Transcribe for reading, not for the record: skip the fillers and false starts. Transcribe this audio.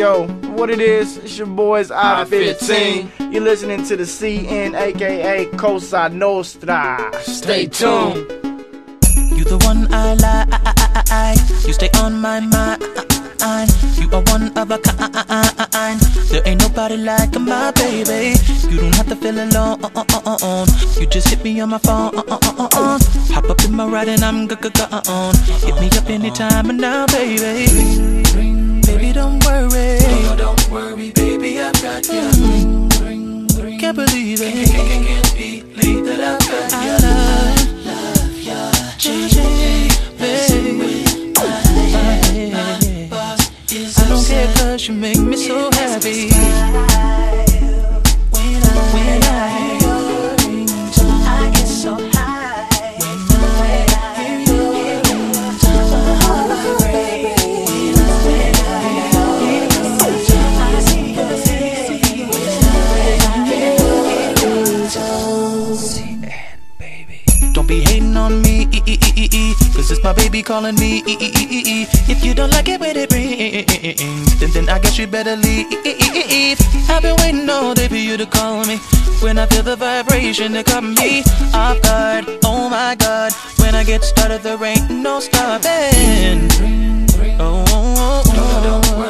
Yo, what it is, it's your boys I-15. You're listening to the CN, aka Cosa Nostra. Stay tuned. You the one I like, you stay on my mind. You are one of a kind. There ain't nobody like my baby. You don't have to feel alone. You just hit me on my phone. Hop up in my ride and I'm gone. Hit me up anytime and now, baby. Baby, don't worry. No, don't worry, baby, I've got ya. Can't believe it. Can't believe that I've got ya. I love ya, baby. I don't care 'cause you make me so happy. When I hear your ringtone, I get so high. When I hear your ringtone, my heart breaks. When I hear your ringtone, I see your face. When I hear your ringtone, CN, baby. Don't be hating on me, 'cause it's my baby calling me. If you don't like it when it rings, then I guess you better leave. I've been waiting all day for you to call me. When I feel the vibration, it got me off guard. Oh my God, when I get started, there ain't no stopping. Oh, don't worry.